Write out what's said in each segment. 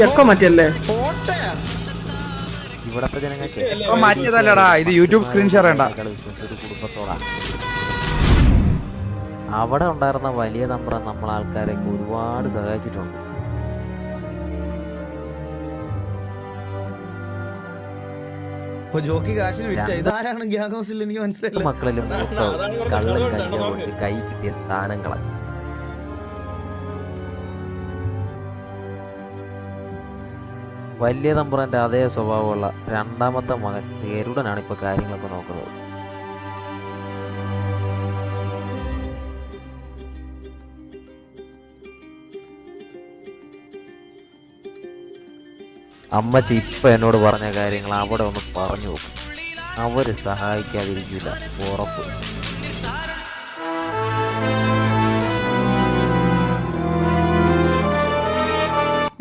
Echo മാറ്റിയല്ലേ? ഇവിടത്തെ ജനങ്ങൾക്ക് മാറ്റിയതല്ലടാ, ഇത് യൂട്യൂബ് സ്ക്രീൻ ഷെയർ വേണ്ട. ഒരു കുടുംബത്തോടാ. അവിടെ ഉണ്ടായിരുന്ന വലിയ തമ്പ്രാൻ നമ്മളെ ആൾക്കാരെയൊക്കെ ഒരുപാട് സഹായിച്ചിട്ടുണ്ട്. ജോക്കി കാശിന് വിറ്റ ഇതാരാണ് ഗ്യാങ് ഹൗസിൽ എനിക്ക് മനസ്സിലായില്ല. മക്കളിലും മൊത്തം കള്ളും കഞ്ചാവും കുടിച്ച് കൈ കിട്ടിയ സ്ഥാനങ്ങളാണ്. വലിയ തമ്പുരാന്റെ അതേ സ്വഭാവമുള്ള രണ്ടാമത്തെ മകൻ ഗരുഡനാണ് ഇപ്പൊ കാര്യങ്ങളൊക്കെ നോക്കുന്നത്. അമ്മച്ചി ഇപ്പൊ എന്നോട് പറഞ്ഞ കാര്യങ്ങൾ അവിടെ ഒന്ന് പറഞ്ഞു നോക്കും. അവര് സഹായിക്കാതിരിക്കില്ല, ഉറപ്പ്.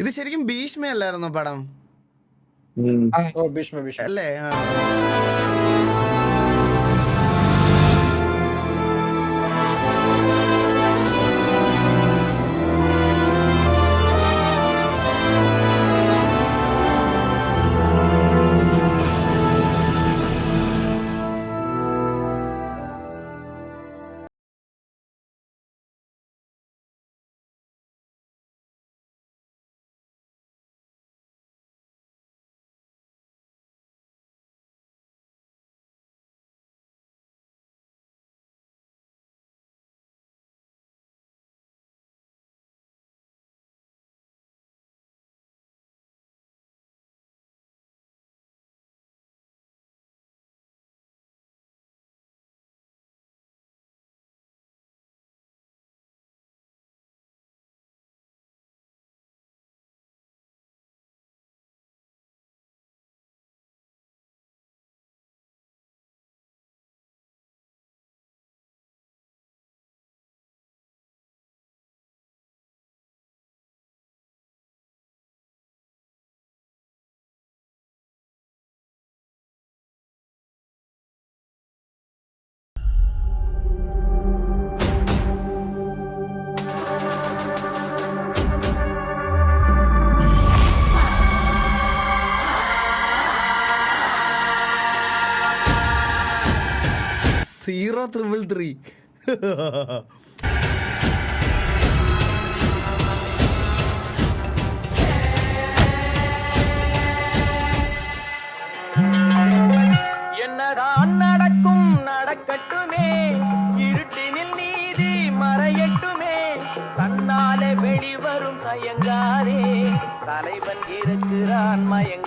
ഇത് ശരിക്കും ഭീഷ്മയല്ലായിരുന്നോ പടം? അല്ലേ? Zero 333. என்னதான் நடக்கும் நடக்கட்டுமே, இருட்டினில் நீதி மறையட்டுமே, தன்னாலே வெளிவரும் தயங்காதே, தலைவன் இருக்கிறான் மயங்க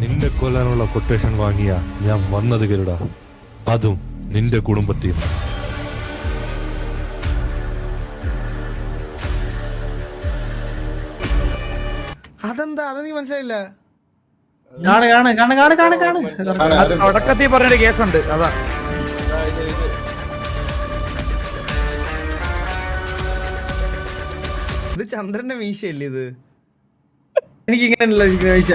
നിന്നെ കൊല്ലാനുള്ള കൊട്ടേഷൻ വാങ്ങിയ ഞാൻ വന്നത് കരുട, അതും നിന്റെ കുടുംബത്തിൽ. അതെന്താ അത് നീ മനസ്സിലായില്ല? തുടക്കത്തിൽ പറഞ്ഞൊരു കേസുണ്ട്, അതാ. ഇത് ചന്ദ്രന്റെ മീശയല്ലേ ഇത്? എനിക്ക് ഇങ്ങനെയല്ല മീശ.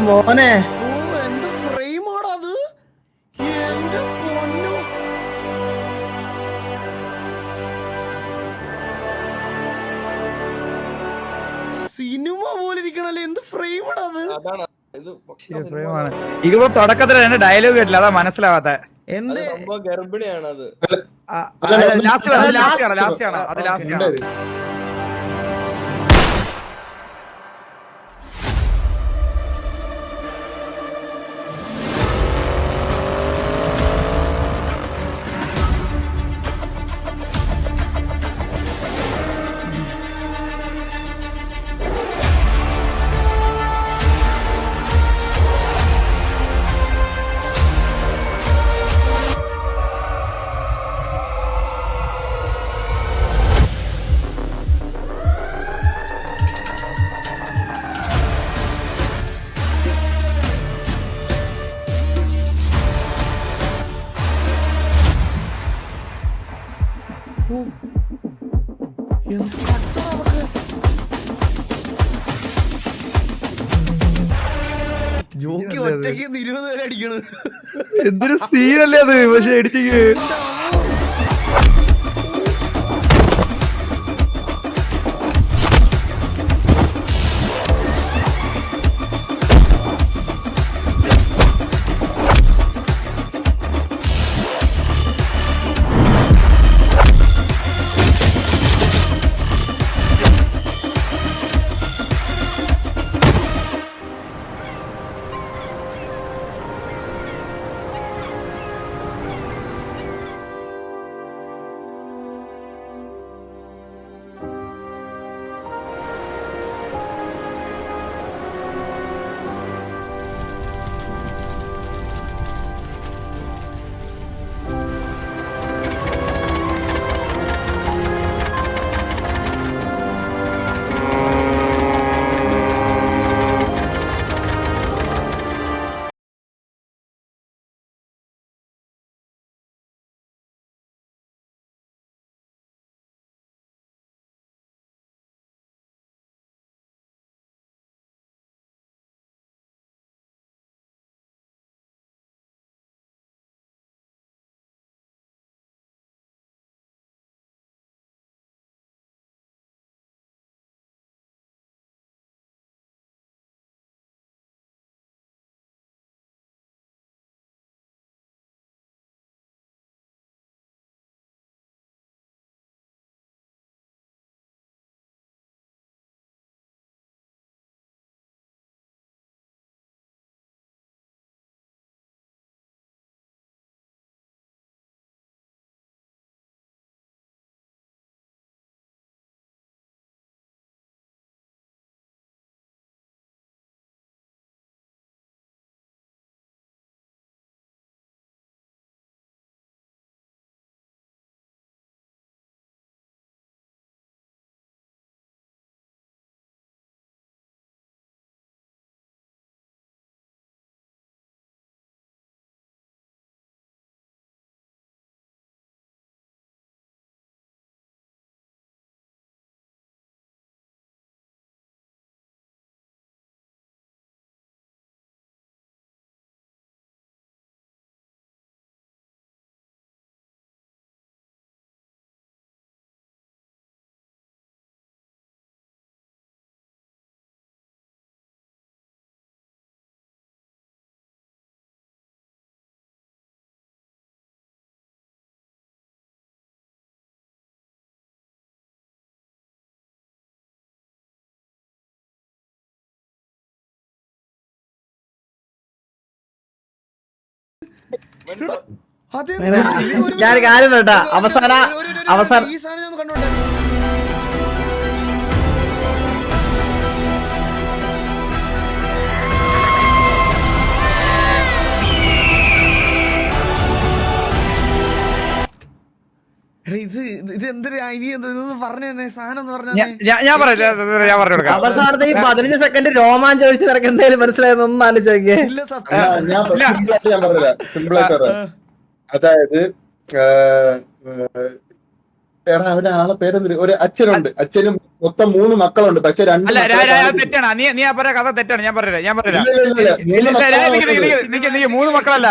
മോനെ ഓ, എന്ത് ഫ്രെയിമാടാ അത്! എന്റെ പൊന്നോ! സിനിമ പോലെ ഇരിക്കണല്ലേ, എന്ത് ഫ്രെയിമാടാ അത്! ഇതിപ്പോ തുടക്കത്തിൽ എന്റെ ഡയലോഗ് കേട്ടില്ല, അതാ മനസ്സിലാവാത്ത. എന്ത് ഗർഭിണിയാണത്. ലാസ്റ്റ് ആണ്. എന്ത് കട്സാ അതൊക്കെ! ജോക്കി ഒറ്റയ്ക്ക് 20 പേരെ അടിക്കണ്. എന്തൊരു സീനല്ലേ അത്, പക്ഷെ എഡിറ്റിങ് അതെ ഞാൻ കാര്യം കേട്ടാ അവസാനം ഈ സാധനം ഞാൻ കണ്ടോട്ടെ. എടാ, ഇത് എന്തൊരു ഇനി ഇതൊന്ന് പറഞ്ഞു തന്നെ സാധനം എന്ന് പറഞ്ഞേ. ഞാൻ പറഞ്ഞു കൊടുക്കാം. അവസാനത്തെ ഈ 15 സെക്കൻഡ് രോമാഞ്ചം ഒഴിച്ച് നിനക്ക് എന്തായാലും മനസ്സിലായെന്ന് ഒന്ന് ആലോചിച്ചേ. ഇല്ല സത്യം. ഞാൻ പറഞ്ഞുതരാം, സിമ്പിളായിട്ട് പറയാം. അതായത് എടാ അവന്റെ ആളെ പേരെന്തൊരു ഒരു അച്ഛനുണ്ട്, അച്ഛനും മൊത്തം 3 മക്കളുണ്ട്. പക്ഷെ 2 അല്ല തെറ്റാണ്. നീ ആ പറയാ കഥ തെറ്റാണ്. ഞാൻ പറഞ്ഞുതരാം. 3 മക്കളല്ല.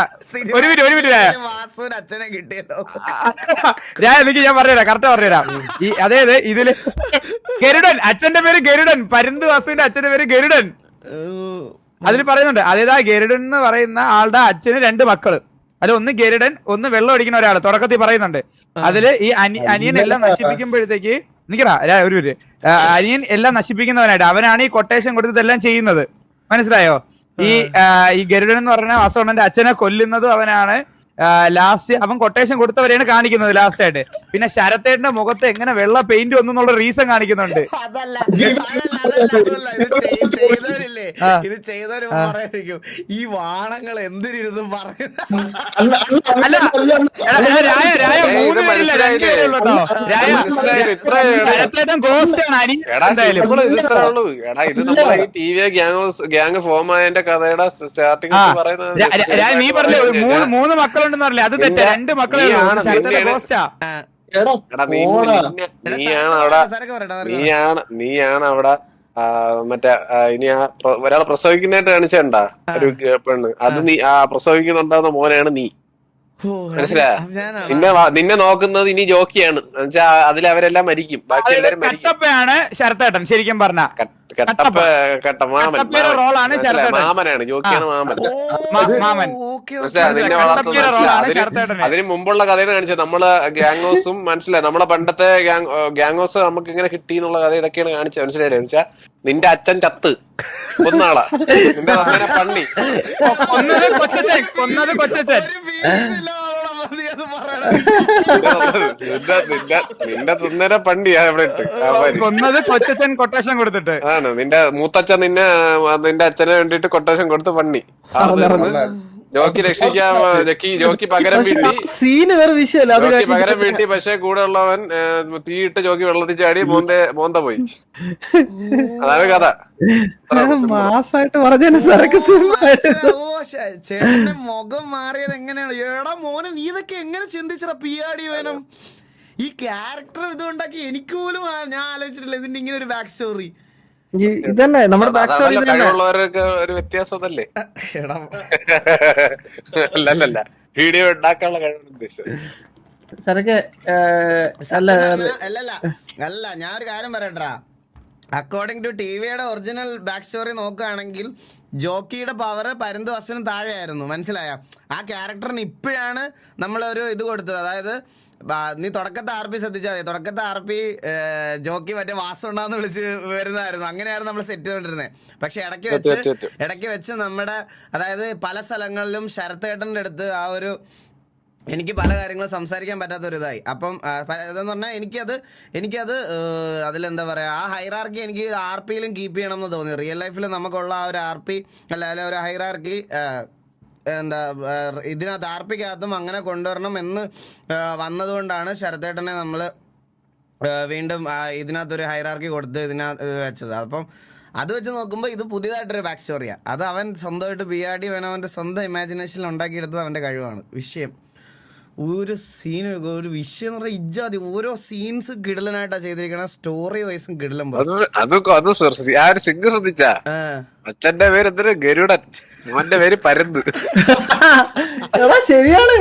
ഒരു മിനിറ്റ് വാസുവിന് അച്ഛനെ കിട്ടിയല്ലോ. ഞാൻ പറഞ്ഞുതരാം, കറക്റ്റ് പറഞ്ഞുതരാം. അതായത് ഇതില് ഗരുഡൻ, അച്ഛന്റെ പേര് ഗരുഡൻ, പരുന്ത് വാസുവിന്റെ അച്ഛന്റെ പേര് ഗരുഡൻ. അതിൽ പറയുന്നുണ്ട്. അതായത് ആ ഗരുഡൻ എന്ന് പറയുന്ന ആളുടെ അച്ഛന് 2 മക്കള്. അതിൽ ഒന്ന് ഗരുഡൻ, ഒന്ന് വെള്ളം അടിക്കുന്ന ഒരാള് തുടക്കത്തിൽ പറയുന്നുണ്ട്. അതില് ഈ അനിയൻ എല്ലാം നശിപ്പിക്കുമ്പോഴത്തേക്ക് നിക്കടാ ഒരു മിനിറ്റ്. അനിയൻ എല്ലാം നശിപ്പിക്കുന്നവനായിട്ട് അവനാണ് ഈ കൊട്ടേഷൻ കൊടുത്തതെല്ലാം ചെയ്യുന്നത്. മനസ്സിലായോ? ഈ ഗരുഡൻ എന്ന് പറഞ്ഞ വാസവണ്ണന്റെ അച്ഛനെ കൊല്ലുന്നതും അവനാണ്. ലാസ്റ്റ് അവൻ കൊട്ടേഷൻ കൊടുത്തവരെയാണ് കാണിക്കുന്നത് ലാസ്റ്റ് ആയിട്ട്. പിന്നെ ശരത്തേട്ടന്റെ മുഖത്ത് എങ്ങനെ വെള്ള പെയിന്റ് വന്നു എന്നുള്ള റീസൺ കാണിക്കുന്നുണ്ട്. അതല്ല ചെയ്തവരില്ലേ, ഇത് ചെയ്തവര് പറയായിരിക്കും ഈ വാണങ്ങൾ എന്തിനിരുന്നും പറയുന്നത്. നീ പറഞ്ഞ 3 മക്കളുണ്ടെന്ന് പറഞ്ഞില്ലേ? അത് തെറ്റാ. 2 മക്കളെ നീയാണ് അവിടെ മറ്റേ ഇനി ഒരാളെ പ്രസവിക്കുന്നതായിട്ട് കാണിച്ചേണ്ടാ ഒരു പെണ്ണ്. അത് നീ പ്രസവിക്കുന്നുണ്ടാകുന്ന മോനാണ് നീ. മനസ്സിലായ? നിന്നെ നോക്കുന്നത് ഇനി ജോക്കിയാണ്. എന്നുവെച്ചാ അതിൽ അവരെല്ലാം മരിക്കും, ബാക്കി എല്ലാരും മരിക്കും. കട്ടപ്പയാണ് ശരത്തേട്ടൻ ശരിക്കും പറഞ്ഞ. മാമനാണ്, ജോക്കിയാണ് മാമൻ. നിന്നെ അതിന് മുമ്പുള്ള കഥയാണ് കാണിച്ചത്. നമ്മള് ഗ്യാങ്ഹോസും മനസ്സിലായി, നമ്മളെ പണ്ടത്തെ ഗ്യാങ്ഹോസ് നമുക്ക് ഇങ്ങനെ കിട്ടി എന്നുള്ള കഥ ഇതൊക്കെയാണ് കാണിച്ചത്. മനസ്സിലായില്ലേ? എന്ന് വെച്ചാ നിന്റെ അച്ഛൻ ചത്ത് കൊന്നാളാ, നിന്റെ അമ്മനെ പണ്ണി കൊന്നത് കൊച്ചച്ഛൻ. നിന്റെ തുന്നര പണ്ടിയാ ഇവിടെ ഇട്ട് കൊന്നത് കൊച്ചച്ഛൻ കൊട്ടേഷൻ കൊടുത്തിട്ട് ആണ്. നിന്റെ മൂത്തച്ഛൻ നിന്റെ അച്ഛനെ വേണ്ടിട്ട് കൊട്ടേഷൻ കൊടുത്ത് പണ്ണി. ജോക്കി രക്ഷിക്കാൻ ജോക്കി പകരം വീട്ടി, സീന് വേറെ വിഷയമല്ല. ജോക്കി പകരം വീട്ടി. പക്ഷെ കൂടെ ഉള്ളവൻ തീയിട്ട് ജോക്കി വെള്ളത്തിൽ ചാടി മോന്ത പോയി. അതാണ് കഥ. മാസായിട്ട് പറഞ്ഞ ചേട്ടന്റെ മുഖം മാറിയത് എങ്ങനെയാണ്? എടാ മോനെ, നീ ഇതൊക്കെ എങ്ങനെ ചിന്തിച്ചടാ? പിയാടി വേണം ഈ ക്യാരക്ടർ ഇതുകൊണ്ടാക്കി. എനിക്ക് പോലും ഞാൻ ആലോചിച്ചിട്ടില്ല ഇതിന്റെ ഇങ്ങനെ ഒരു ബാക്ക് സ്റ്റോറി. ഇതന്നെ നമ്മുടെ ബാക്ക് സ്റ്റോറി. കഴിവുള്ളവരൊക്കെ ഒരു വ്യത്യാസം അതല്ലേ? അല്ലല്ല, വീഡിയോ ഉണ്ടാക്കാനുള്ള കഴിവാണ് ഉദ്ദേശിച്ചത്. അല്ല ഞാൻ ഒരു കാര്യം പറയട്ടാ. അക്കോർഡിംഗ് ടു ടിവിയുടെ ഒറിജിനൽ ബാക്ക് സ്റ്റോറി നോക്കുകയാണെങ്കിൽ ജോക്കിയുടെ പവർ പരുന്ത് വസ്തുവിനും താഴെയായിരുന്നു. മനസ്സിലായ? ആ ക്യാരക്ടറിന് ഇപ്പോഴാണ് നമ്മളൊരു ഇത് കൊടുത്തത്. അതായത് നീ തുടക്കത്തെ RP ശ്രദ്ധിച്ചാൽ മതി. തുടക്കത്തെ RP ജോക്കി മറ്റേ വാസം ഉണ്ടാന്ന് വിളിച്ച് വരുന്നതായിരുന്നു. അങ്ങനെയായിരുന്നു നമ്മൾ സെറ്റ് ചെയ്തോണ്ടിരുന്നത്. പക്ഷെ ഇടയ്ക്ക് വെച്ച് നമ്മുടെ അതായത് പല സ്ഥലങ്ങളിലും ശരത്തേട്ടൻ്റെ അടുത്ത് ആ ഒരു എനിക്ക് പല കാര്യങ്ങളും സംസാരിക്കാൻ പറ്റാത്തൊരിതായി. അപ്പം ഇതെന്ന് പറഞ്ഞാൽ എനിക്കത് അതിലെന്താ പറയുക, ആ ഹൈറാർക്കി എനിക്ക് RPയിലും കീപ്പ് ചെയ്യണം എന്ന് തോന്നി. റിയൽ ലൈഫിൽ നമുക്കുള്ള ആ ഒരു RP അല്ല ഒരു ഹൈറാർക്കി ഇതിനകത്ത് RPക്കകത്തും അങ്ങനെ കൊണ്ടുവരണം എന്ന് വന്നതുകൊണ്ടാണ് ശരത്തേട്ടനെ നമ്മൾ വീണ്ടും ഇതിനകത്തൊരു ഹൈറാർക്കി കൊടുത്ത് ഇതിനകത്ത് വെച്ചത്. അപ്പം അത് വെച്ച് നോക്കുമ്പോൾ ഇത് പുതിയതായിട്ടൊരു ബാക്ക് സ്റ്റോറിയാണ്. അത് അവൻ സ്വന്തമായിട്ട് BRD അവൻ്റെ സ്വന്തം ഇമാജിനേഷനിൽ ഉണ്ടാക്കിയെടുത്തത് അവൻ്റെ കഴിവാണ്. വിഷയം ഒരു സീൻ, ഒരു വിഷയം എന്ന് പറഞ്ഞാൽ ഇജ്ജാതി ഓരോ സീൻസ് കിടലനായിട്ടാണ് ചെയ്തിരിക്കണ. സ്റ്റോറി വൈസും കിടലും. ശ്രദ്ധിച്ചാ അച്ഛന്റെ പേര് എന്തൊരു ഗരുഡൻ, അവന്റെ പേര് പരുന്ത്. ശരിയാണ്.